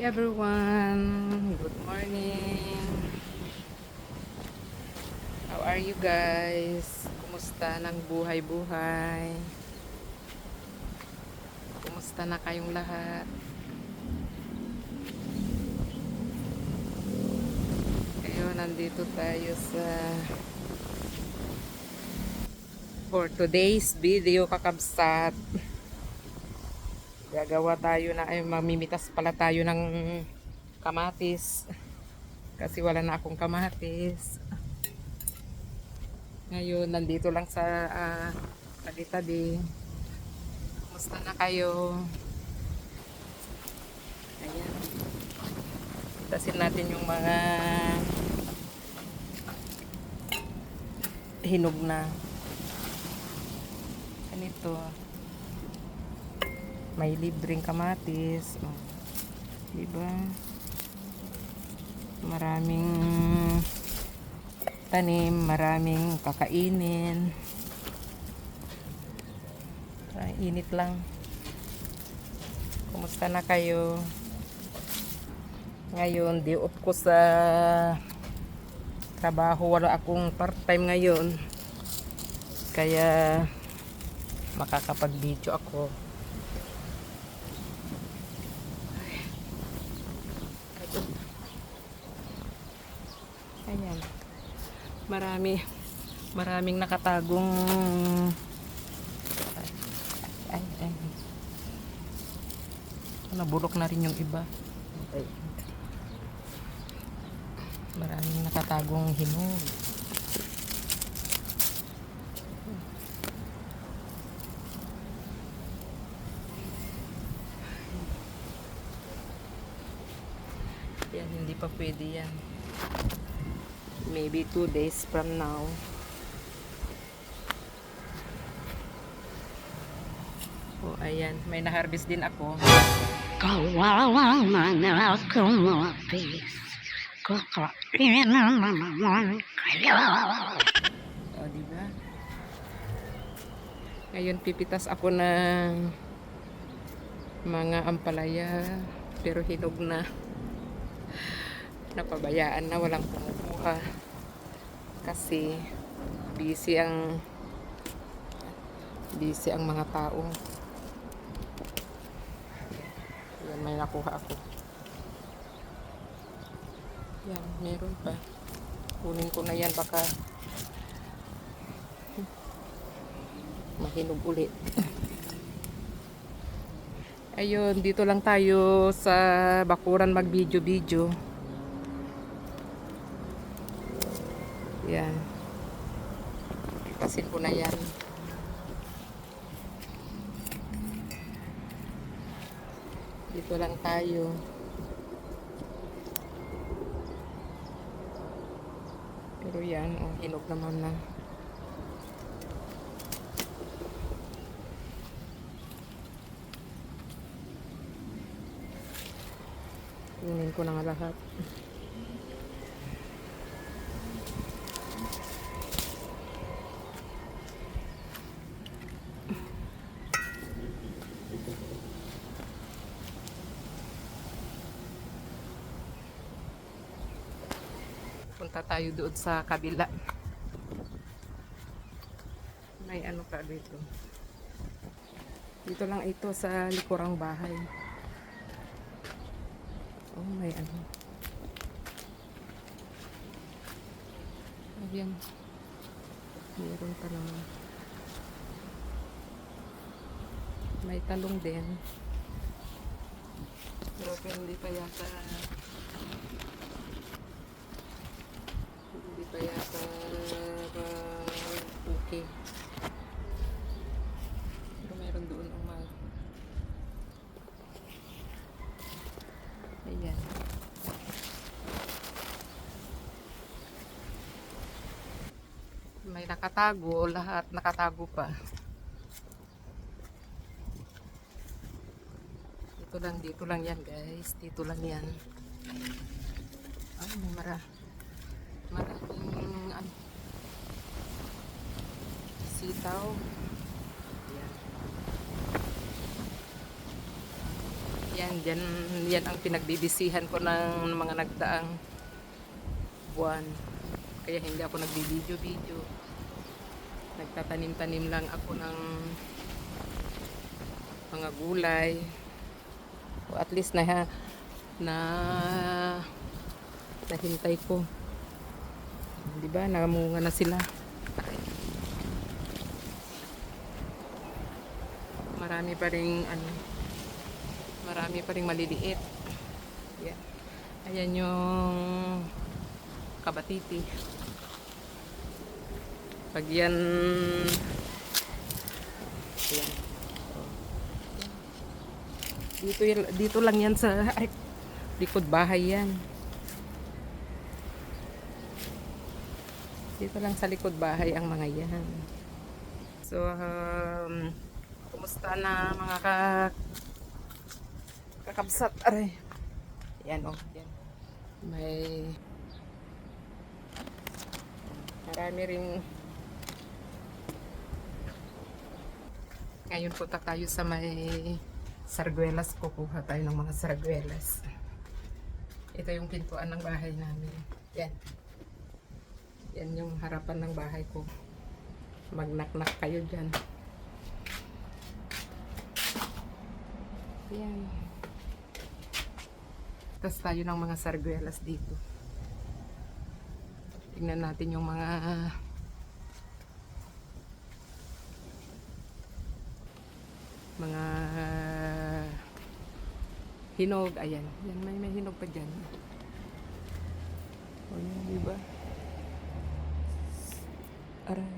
Everyone, good morning. How are you guys? Kumusta ng buhay-buhay? Kumusta na kayong lahat? Ngayon, nandito tayo for today's video, kakabsat. Gagawa tayo mamimitas pala tayo ng kamatis. Kasi wala na akong kamatis. Ngayon, nandito lang sa tabi-tabi. Kumusta na kayo? Ayan. Tasin natin yung mga hinog na. Ganito. May libreng kamatis. Oh. Diba? Maraming tanim, maraming kakainin. Ay, init lang. Kumusta na kayo? Ngayon, day off ko sa trabaho. Wala akong part-time ngayon. Kaya makakapag-video ako. Ayan. Maraming nakatagong ay. Nabulok na rin yung iba. Okay. Maraming nakatagong hinog. Yan, hindi pa pwede yan. Maybe 2 days from now. Oh, ayan. May na-harvest din ako. Kawawang mga kumapis, kakain na naman kayo. O, diba? Ngayon, pipitas ako ng mga ampalaya. Pero hinog na. Napabayaan na, walang kumukuha. Kasi busy ang mga tao. Yan, may nakuha ako. Yan, meron pa. Kunin ko na yan, baka mahinog ulit. Ayun, dito lang tayo sa bakuran mag-video-video. Yan. Pasin ko na yan. Dito lang tayo. Pero yan, oh, hinog naman na. Kunin ko na nga lahat. Punta tayo doon sa kabila. May ano ka dito. Dito lang ito sa likurang bahay. Oh, may ano. Ayan. Meron pa naman. May talong din. Pero hindi pa yata okay. Pero meron doon umal. Ayan. May nakatago, lahat nakatago pa. Dito lang yan guys. Dito lang yan. Ay, maraming ano, sitaw. Ayan. Yan ang pinagbibisihan ko ng mga nagdaang buwan. Kaya hindi ako nagbibideo-video. Nagtatanim-tanim lang ako ng mga gulay. O at least nahintay ko. 'Di ba? Namunga na sila. Marami pa ring maliliit. Yan. Ayan yung kabatiti. Pag yan, ayan. Dito lang yan sa likod bahay yan. Dito lang sa likod bahay ang mga yan. So, kumusta na mga kakabsat? Aray. Yan o. Yan. Marami rin. Ngayon punta tayo sa may sarguelas. Kukuha tayo ng mga sarguelas. Ito yung pintuan ng bahay namin. Yan. Yan yung harapan ng bahay ko. Magnak-nak kayo dyan. Yan. Tas tayo ng mga sarguelas dito. Tingnan natin yung mga hinog. Ayan. Yan, may hinog pa dyan. O yan, diba? Aray.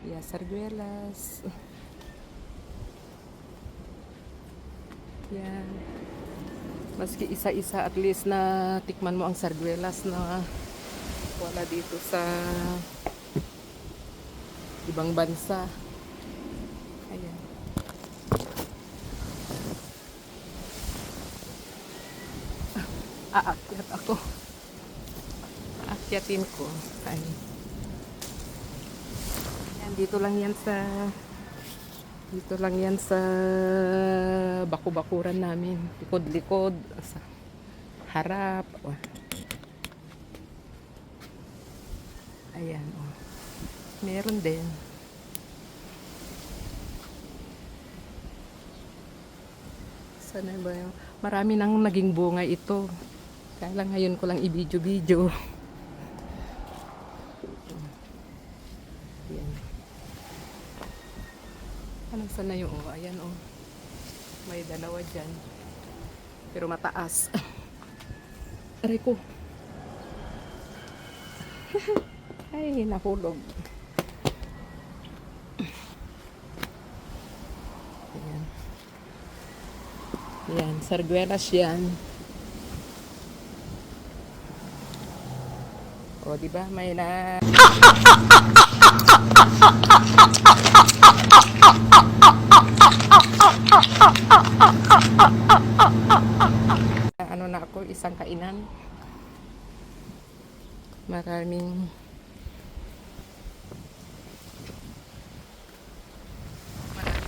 Yeah, sarguelas. Yan. Maski isa-isa at least na tikman mo ang sarguelas na wala dito sa ibang bansa. Ayan. Aakyat ako. Aakyatin ko. Ay. Ayan, dito lang yan sa baku-bakuran namin. Likod-likod. Sa harap. Oh. Ayan. Oh. Meron din. Sana ba yung... Marami nang naging bunga ito. Kaya lang ngayon ko lang i-video-video. Ayan. Anong sana yung... Oh, ayan oh. May dalawa dyan. Pero mataas. Aray ko. Ay, nahulog. Ayan. Ayan, sarguelas yan. O, diba? May na... Ano na ako, isang kainan. Marami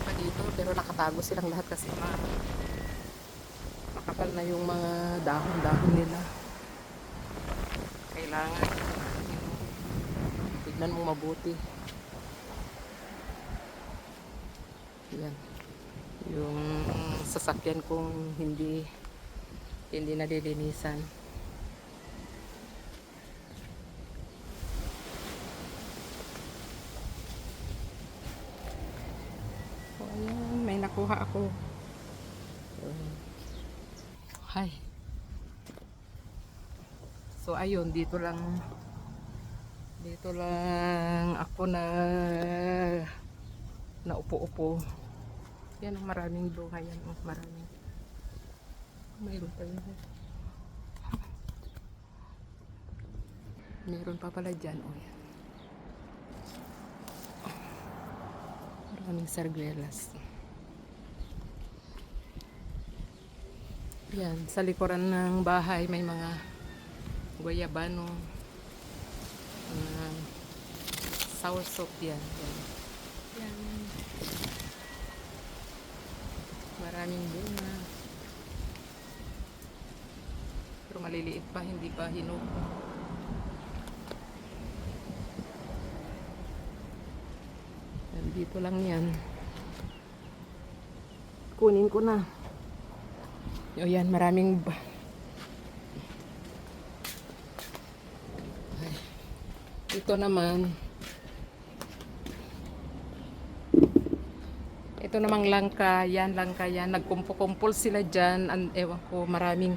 pa dito, pero nakatago silang lahat kasi makapal na yung mga dahon-dahon nila. Kailangan tignan mo mabuti. Yan. Yung sasakyan kong hindi nalilinisan. O ayan, may nakuha ako. Hi. So ayun, dito lang ako na upo-upo. Yan, maraming bunga yan. Maraming. Mayroon pa yun. Mayroon pa pala dyan. O yan. Maraming sarguelas. Yan, sa likuran ng bahay may mga guayabano. Soursop yan. Yan. Maraming bunga. Pero maliliit pa, hindi pa hinog. Dito lang yan. Kunin ko na. O yan, maraming... Ay. Ito naman. Ito namang langka yan. Nagkumpo-kumpol sila dyan. Ewan ko, marami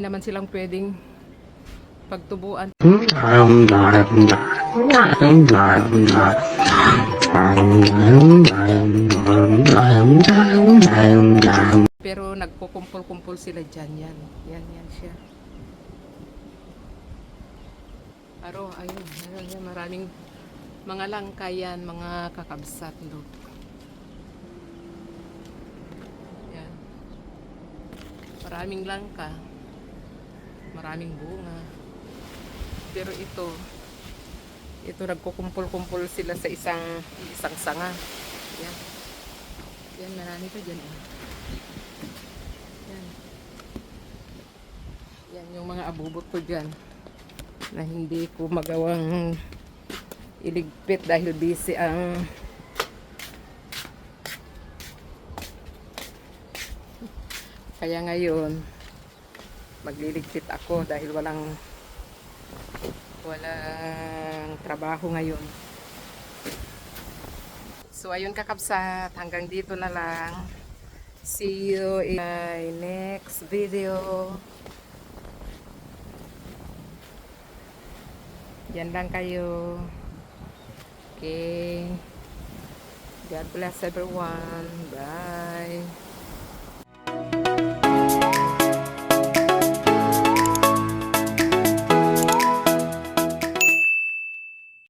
naman silang pwedeng pagtubuan. Pero nagkukumpol-kumpol sila dyan. Yan siya. Ayun, maraming mga langka yan, mga kakabsat, look. Yan. Maraming langka. Maraming bunga. Pero ito nagkukumpol-kumpol sila sa isang sanga. Yan, marami pa dyan. Yan yung mga abubot ko dyan na hindi ko magawang iligpit dahil busy ang kaya ngayon magliligpit ako dahil walang trabaho ngayon. So ayun kakabsat, hanggang dito na lang. See you in my next video. Yan lang kayo. Okay. God bless everyone. Bye.